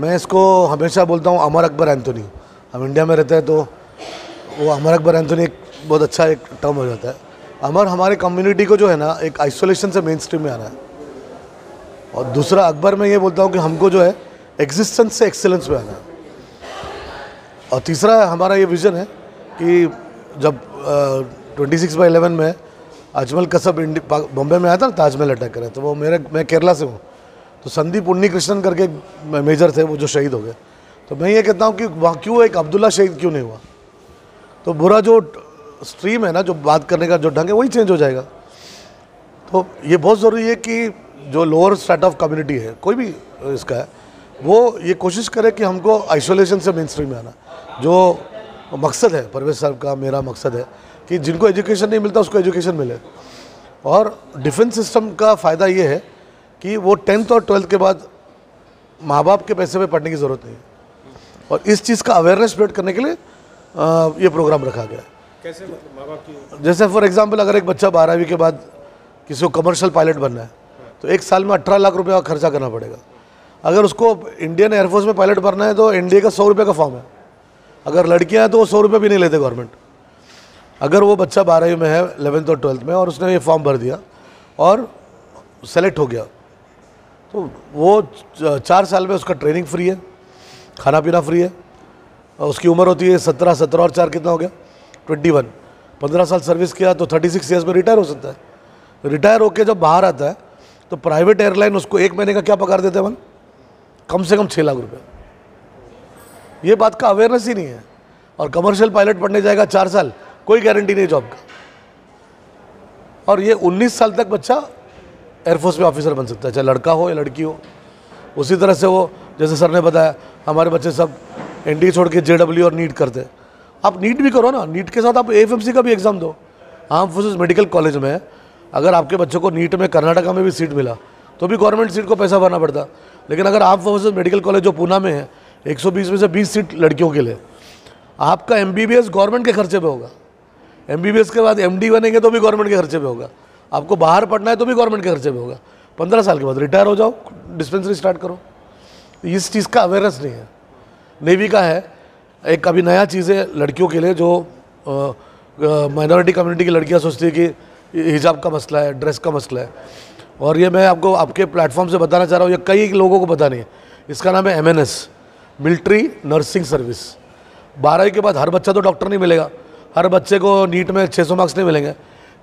मैं इसको हमेशा बोलता हूँ अमर अकबर एंथोनी। हम इंडिया में रहते हैं तो वो अमर अकबर एंथोनी एक बहुत अच्छा एक टर्म हो जाता है। अमर हमारे कम्युनिटी को जो है ना एक आइसोलेशन से मेन स्ट्रीम में आना है, और दूसरा अकबर मैं ये बोलता हूँ कि हमको जो है एग्जिस्टेंस से एक्सेलेंस में आना है। और तीसरा हमारा ये विज़न है कि जब 26/11 में अजमल कसब बॉम्बे में आया था ना, ताजमहल अटैक करे, तो वो मैं केरला से हूँ, तो संदीप उन्नीकृष्णन करके मेजर थे वो जो शहीद हो गए। तो मैं ये कहता हूँ कि वहाँ क्यों एक अब्दुल्ला शहीद क्यों नहीं हुआ, तो बुरा जो स्ट्रीम है ना, जो बात करने का जो ढंग है वही चेंज हो जाएगा। तो ये बहुत ज़रूरी है कि जो लोअर स्ट्रेट ऑफ कम्युनिटी है, कोई भी इसका है, वो ये कोशिश करे कि हमको आइसोलेशन से मेन स्ट्रीम में आना। जो मकसद है परवेज साहब का, मेरा मकसद है कि जिनको एजुकेशन नहीं मिलता उसको एजुकेशन मिले। और डिफेंस सिस्टम का फ़ायदा ये है कि वो 10th और 12th के बाद माँ बाप के पैसे पे पढ़ने की ज़रूरत नहीं है, और इस चीज़ का अवेयरनेस स्प्रेड करने के लिए ये प्रोग्राम रखा गया है। कैसे मतलब माँ बाप की? जैसे फॉर एग्जांपल अगर एक बच्चा 12वीं के बाद किसी को कमर्शियल पायलट बनना है तो एक साल में 18 लाख रुपये का खर्चा करना पड़ेगा। अगर उसको इंडियन एयरफोर्स में पायलट बनना है तो एनडीए का 100 रुपये का फॉर्म है। अगर लड़कियां हैं तो वो 100 रुपये भी नहीं लेते गवर्नमेंट। अगर वो बच्चा 12वीं में है, 11th और 12th में, और उसने ये फॉर्म भर दिया और सेलेक्ट हो गया, तो वो 4 साल में उसका ट्रेनिंग फ्री है, खाना पीना फ्री है, और उसकी उम्र होती है 17 और 4 कितना हो गया 21। 15 साल सर्विस किया तो 36 ईयर्स में रिटायर हो सकता है। रिटायर होकर जब बाहर आता है तो प्राइवेट एयरलाइन उसको 1 महीने का क्या पगार देते हैं, कम से कम 6 लाख रुपये। ये बात का अवेयरनेस ही नहीं है। और कमर्शियल पायलट पढ़ने जाएगा 4 साल, कोई गारंटी नहीं जॉब का। और ये 19 साल तक बच्चा एयरफोर्स में ऑफिसर बन सकता है, चाहे लड़का हो या लड़की हो। उसी तरह से वो, जैसे सर ने बताया, हमारे बच्चे सब एनडीए छोड़ के जेडब्ल्यू और नीट करते हैं। आप नीट भी करो ना, नीट के साथ आप एएफएमसी का भी एग्ज़ाम दो। आर्म फोर्सेस मेडिकल कॉलेज में अगर आपके बच्चों को नीट में कर्नाटका में भी सीट मिला तो भी गवर्नमेंट सीट को पैसा भरना पड़ता। लेकिन अगर आर्म फोर्सेस मेडिकल कॉलेज जो पूना में है, 120 में से 20 सीट लड़कियों के लिए, आपका एमबीबीएस गवर्नमेंट के खर्चे पे होगा। एमबीबीएस के बाद एमडी बनेंगे तो भी गवर्नमेंट के खर्चे पे होगा। आपको बाहर पढ़ना है तो भी गवर्नमेंट के खर्चे पे होगा। 15 साल के बाद रिटायर हो जाओ, डिस्पेंसरी स्टार्ट करो। इस चीज़ का अवेयरनेस नहीं है। नेवी का है एक अभी नया चीज़ है लड़कियों के लिए, जो माइनॉरिटी कम्युनिटी की लड़कियां सोचती है कि हिजाब का मसला है, ड्रेस का मसला है, और ये मैं आपको आपके प्लेटफॉर्म से बताना चाह रहा हूँ, ये कई लोगों को पता नहीं है। इसका नाम है MNS, मिलिट्री नर्सिंग सर्विस। 12वीं के बाद हर बच्चा तो डॉक्टर नहीं मिलेगा, हर बच्चे को नीट में 600 मार्क्स नहीं मिलेंगे,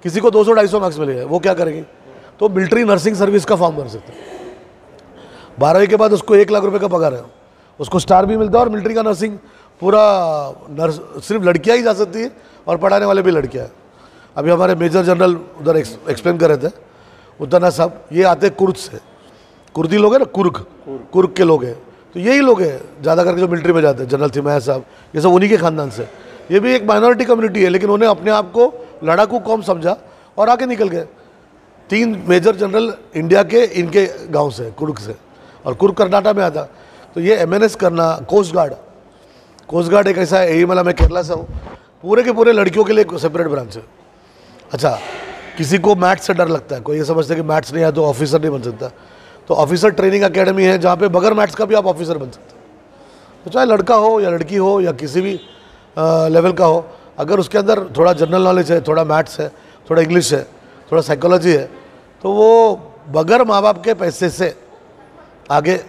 किसी को 200-250 मार्क्स मिलेंगे। वो क्या करेंगे? तो मिलिट्री नर्सिंग सर्विस का फॉर्म भर सकते हैं। 12वीं के बाद उसको 1 लाख रुपए का पगार है, उसको स्टार भी मिलता है, और मिलिट्री का नर्सिंग पूरा नर्स सिर्फ लड़कियां ही जा सकती है, और पढ़ाने वाले भी लड़कियां हैं। अभी हमारे मेजर जनरल उधर एक्सप्लेन कर रहे थे, उतना साहब, ये आते कुर्द से, कुर्दी लोग हैं ना, कुर्ग के लोग हैं, तो यही लोग हैं ज़्यादा करके जो मिलिट्री में जाते हैं। जनरल थिमैया साहब, ये सब उन्हीं के खानदान से। ये भी एक माइनॉरिटी कम्युनिटी है, लेकिन उन्हें अपने आप को लड़ाकू कौम समझा और आगे निकल गए। 3 मेजर जनरल इंडिया के इनके गांव से, कुर्ग से, और कुर्ग कर्नाटक में आता। तो ये MNS करना, कोस्ट गार्ड एक ऐसा है, एईमला में केरला से हूँ, पूरे के पूरे लड़कियों के लिए सेपरेट ब्रांच है। अच्छा, किसी को मैथ्स से डर लगता है, कोई ये समझता है कि मैथ्स नहीं आया तो ऑफिसर नहीं बन सकता, तो ऑफिसर ट्रेनिंग अकेडमी है जहाँ पे बगैर मैथ्स का भी आप ऑफिसर बन सकते हैं। तो चाहे लड़का हो या लड़की हो या किसी भी लेवल का हो, अगर उसके अंदर थोड़ा जनरल नॉलेज है, थोड़ा मैथ्स है, थोड़ा इंग्लिश है, थोड़ा साइकोलॉजी है, तो वो बगैर माँ बाप के पैसे से आगे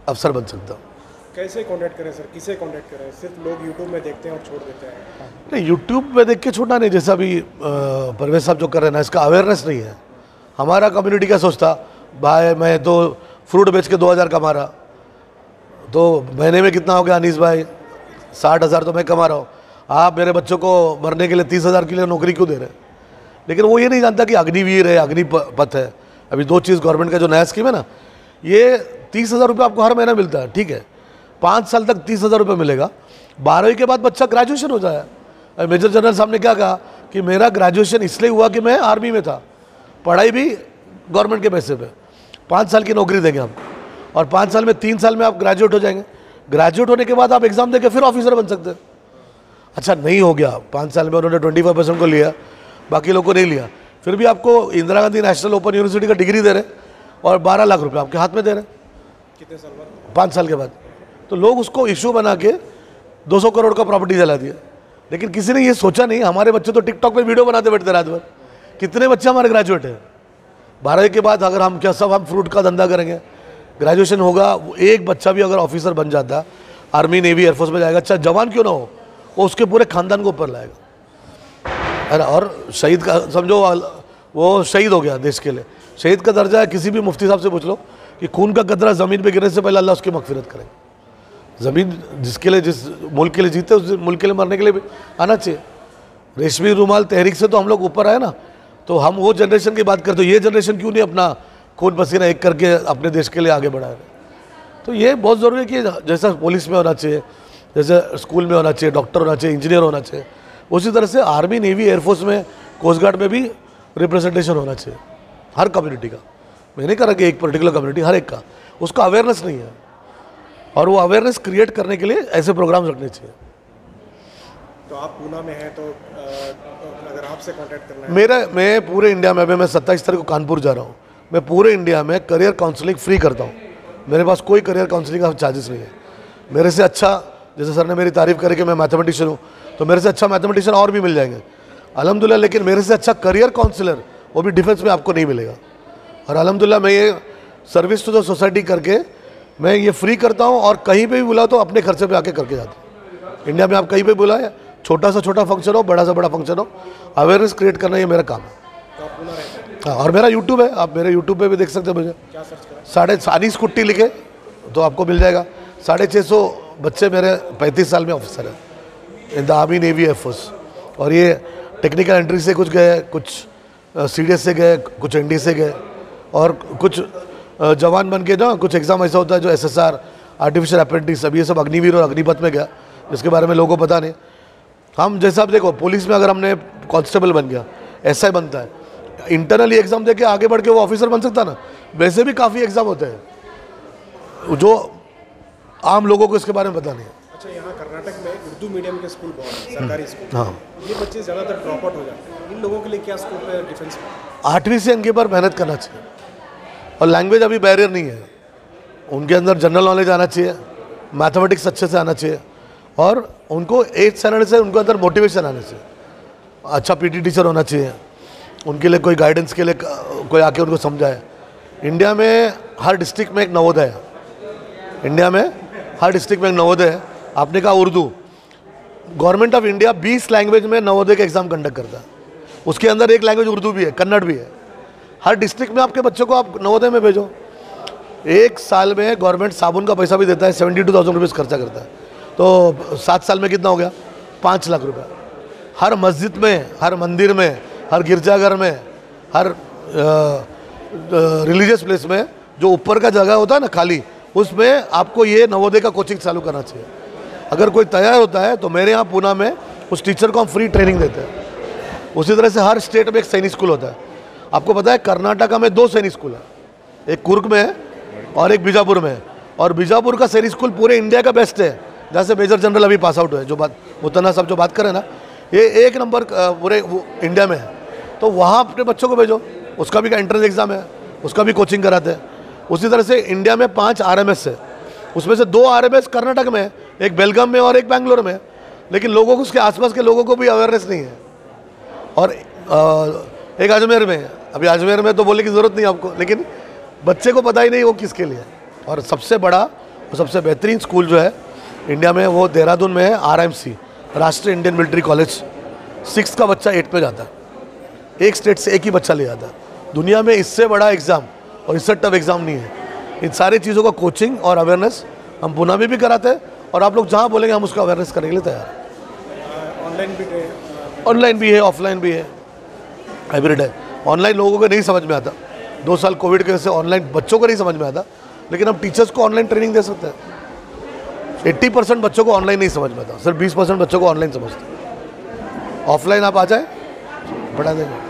अफसर बन सकता हूँ। कैसे कांटेक्ट करें सर, किसे कांटेक्ट करें? सिर्फ लोग यूट्यूब में देखते हैं और छोड़ देते हैं। नहीं, यूट्यूब में देख के छोड़ना नहीं, जैसा अभी परवेज साहब जो कर रहे हैं ना, इसका अवेयरनेस नहीं है। हमारा कम्युनिटी क्या सोचता, भाई मैं तो फ्रूट बेच के 2000 कमा रहा, तो महीने में कितना हो गया अनीस भाई, 60,000 तो मैं कमा रहा हूँ, आप मेरे बच्चों को मरने के लिए 30,000 के लिए नौकरी क्यों दे रहे हैं? लेकिन वो ये नहीं जानता कि अग्निवीर है, अग्निपथ है। अभी 2 चीज़ गवर्नमेंट का जो नया स्कीम है ना, ये 30,000 रुपये आपको हर महीना मिलता है, ठीक है, 5 साल तक 30,000 रुपये मिलेगा। 12वीं के बाद बच्चा ग्रेजुएशन हो जाए। मेजर जनरल साहब ने क्या कहा कि मेरा ग्रेजुएशन इसलिए हुआ कि मैं आर्मी में था, पढ़ाई भी गवर्नमेंट के पैसे पे, 5 साल की नौकरी देंगे आपको, और 5 साल में 3 साल में आप ग्रेजुएट हो जाएंगे। ग्रेजुएट होने के बाद आप एग्जाम देके फिर ऑफिसर बन सकते हैं। अच्छा, नहीं हो गया, 5 साल में उन्होंने 25% को लिया, बाकी लोग को नहीं लिया, फिर भी आपको Indira Gandhi national open university का डिग्री दे रहे और 12 लाख रुपये आपके हाथ में दे रहे। कितने साल बाद? 5 साल के बाद। तो लोग उसको इशू बना के 200 करोड़ का प्रॉपर्टी जला दिया। लेकिन किसी ने ये सोचा नहीं, हमारे बच्चे तो टिकटॉक पे वीडियो बनाते बैठते रात भर। कितने बच्चे हमारे ग्रेजुएट हैं 12वीं के बाद? अगर हम क्या सब हम फ्रूट का धंधा करेंगे, ग्रेजुएशन होगा, एक बच्चा भी अगर ऑफिसर बन जाता, आर्मी नेवी एयरफोर्स में जाएगा, अच्छा जवान क्यों ना हो, वो उसके पूरे खानदान को ऊपर लाएगा, है ना। और शहीद का समझो, वो शहीद हो गया देश के लिए, शहीद का दर्जा है। किसी भी मुफ्ती साहब से पूछ लो कि खून का कतरा ज़मीन पे गिरने से पहले अल्लाह उसकी मगफिरत करेगा। ज़मीन जिसके लिए, जिस मुल्क के लिए जीते, उस मुल्क के लिए मरने के लिए भी आना चाहिए। रेशमी रुमाल तहरीक से तो हम लोग ऊपर आए ना। तो हम वो जनरेशन की बात करते, ये जनरेशन क्यों नहीं अपना खून पसीना एक करके अपने देश के लिए आगे बढ़ा रहे? तो ये बहुत ज़रूरी है कि जैसा पुलिस में होना चाहिए, जैसे स्कूल में होना चाहिए, डॉक्टर होना चाहिए, इंजीनियर होना चाहिए, उसी तरह से आर्मी नेवी एयरफोर्स में, कोस्ट गार्ड में भी रिप्रेजेंटेशन होना चाहिए हर कम्युनिटी का। मैं नहीं कह रहा कि एक पर्टिकुलर कम्युनिटी, हर एक का। उसका अवेयरनेस नहीं है, और वो अवेयरनेस क्रिएट करने के लिए ऐसे प्रोग्राम्स रखने चाहिए। तो आप पूना में हैं, तो अगर आपसे कांटेक्ट करना है, मैं पूरे इंडिया में, अभी मैं 27 तारीख को कानपुर जा रहा हूँ, मैं पूरे इंडिया में करियर काउंसलिंग फ्री करता हूँ। मेरे पास कोई करियर काउंसलिंग का चार्जेस नहीं है। मेरे से अच्छा, जैसे सर ने मेरी तारीफ़ करी कि मैं मैथमेटिशियन हूँ, तो मेरे से अच्छा मैथमेटिशियन और भी मिल जाएंगे अल्हम्दुलिल्लाह। लेकिन मेरे से अच्छा करियर काउंसलर वो भी डिफेंस में आपको नहीं मिलेगा। और अल्हम्दुलिल्लाह मैं ये सर्विस टू द सोसाइटी करके मैं ये फ्री करता हूँ, और कहीं पे भी बुलाओ तो अपने खर्चे पे आके करके जाता हूँ। इंडिया में आप कहीं पे बुलाए, छोटा सा छोटा फंक्शन हो, बड़ा सा बड़ा फंक्शन हो, अवेयरनेस क्रिएट करना ये मेरा काम है। तो आप पूना रहते हैं? हाँ, और मेरा यूट्यूब है, आप मेरे यूट्यूब पे भी देख सकते हैं मुझे। क्या सर्च करें? सानिस कुट्टी लिखे तो आपको मिल जाएगा। 650 बच्चे मेरे 35 साल में ऑफिसर हैं in the army navy air force. और ये टेक्निकल एंट्री से कुछ गए, कुछ सीडीएस से गए, कुछ एनडी से गए, और कुछ जवान बन के ना, कुछ एग्ज़ाम ऐसा होता है जो SSR, आर्टिफिशियल अप्रेंटिस, अभी ये सब अग्निवीर और अग्निपथ में गया, जिसके बारे में लोगों को पता नहीं। हम जैसा आप देखो, पुलिस में अगर हमने कांस्टेबल बन गया, SI बनता है, इंटरनली एग्ज़ाम दे के आगे बढ़ के वो ऑफिसर बन सकता ना। वैसे भी काफ़ी एग्ज़ाम होते हैं जो आम लोगों को इसके बारे में पता नहीं है। अच्छा, यहाँ कर्नाटक में उर्दू मीडियम के स्कूल बहुत हैं, सरकारी स्कूल। हाँ, ये बच्चे ज़्यादातर ड्रॉप आउट हो जाते हैं। इन लोगों के लिए क्या स्कोप है डिफेंस में? 8वीं से इनके पर मेहनत करना चाहिए, और लैंग्वेज अभी बैरियर नहीं है। उनके अंदर जनरल नॉलेज आना चाहिए, मैथमेटिक्स अच्छे से आना चाहिए, और उनको 8th स्टैंडर्ड से उनके अंदर मोटिवेशन आना चाहिए। अच्छा PT टीचर होना चाहिए, उनके लिए कोई गाइडेंस के लिए कोई आके उनको समझाए। इंडिया में हर डिस्ट्रिक्ट में एक नवोदय है, इंडिया में हर डिस्ट्रिक्ट में एक नवोदय है। आपने कहा Urdu, government of India 20 language में नवोदय का एग्ज़ाम कंडक्ट करता है। उसके अंदर एक लैंग्वेज उर्दू भी है, कन्नड़ भी है। हर डिस्ट्रिक्ट में आपके बच्चों को आप नवोदय में भेजो। एक साल में गवर्नमेंट साबुन का पैसा भी देता है, 72,000 रुपीज़ खर्चा करता है। तो 7 साल में कितना हो गया? 5 लाख रुपये। हर मस्जिद में, हर मंदिर में, हर गिरजाघर में, हर रिलीजियस प्लेस में जो ऊपर का जगह होता है ना खाली, उसमें आपको ये नवोदय का कोचिंग चालू करना चाहिए। अगर कोई तैयार होता है तो मेरे यहाँ पूना में उस टीचर को हम फ्री ट्रेनिंग देते हैं। उसी तरह से हर स्टेट में एक सैनिक स्कूल होता है। आपको पता है कर्नाटका में 2 सैनिक स्कूल है, एक कुर्ग में है और एक बीजापुर में है। और बीजापुर का सैनिक स्कूल पूरे इंडिया का बेस्ट है, जहाँ से मेजर जनरल अभी पास आउट हुए, जो बात मुतना साहब जो बात करें ना, ये 1 नंबर पूरे इंडिया में है। तो वहाँ अपने बच्चों को भेजो, उसका भी एंट्रेंस एग्ज़ाम है, उसका भी कोचिंग कराते हैं। उसी तरह से इंडिया में 5 RMS है, उसमें से 2 RMS कर्नाटक में है, एक बेलगाम में और एक बेंगलोर में। लेकिन लोगों को, उसके आसपास के लोगों को भी अवेयरनेस नहीं है। और एक अजमेर में है। अभी अजमेर में तो बोलने की ज़रूरत नहीं आपको, लेकिन बच्चे को पता ही नहीं वो किसके लिए है। और सबसे बड़ा और सबसे बेहतरीन स्कूल जो है इंडिया में वो देहरादून में है, RIMC, राष्ट्रीय इंडियन मिलिट्री कॉलेज। 6th का बच्चा 8th में जाता है, एक स्टेट से एक ही बच्चा ले जाता है। दुनिया में इससे बड़ा एग्ज़ाम और इससे टफ एग्ज़ाम नहीं है। इन सारी चीज़ों का कोचिंग और अवेयरनेस हम पूना में भी कराते हैं, और आप लोग जहाँ बोलेंगे हम उसका अवेयरनेस करने के लिए तैयार हैं। ऑनलाइन भी है, ऑफलाइन भी है, हाइब्रिड है। ऑनलाइन लोगों को नहीं समझ में आता, 2 साल कोविड की वजह से ऑनलाइन बच्चों को नहीं समझ में आता, लेकिन हम टीचर्स को ऑनलाइन ट्रेनिंग दे सकते हैं। 80% बच्चों को ऑनलाइन नहीं समझ में आता, सिर्फ 20% बच्चों को ऑनलाइन समझते हैं। ऑफलाइन आप आ जाए, पढ़ा देंगे।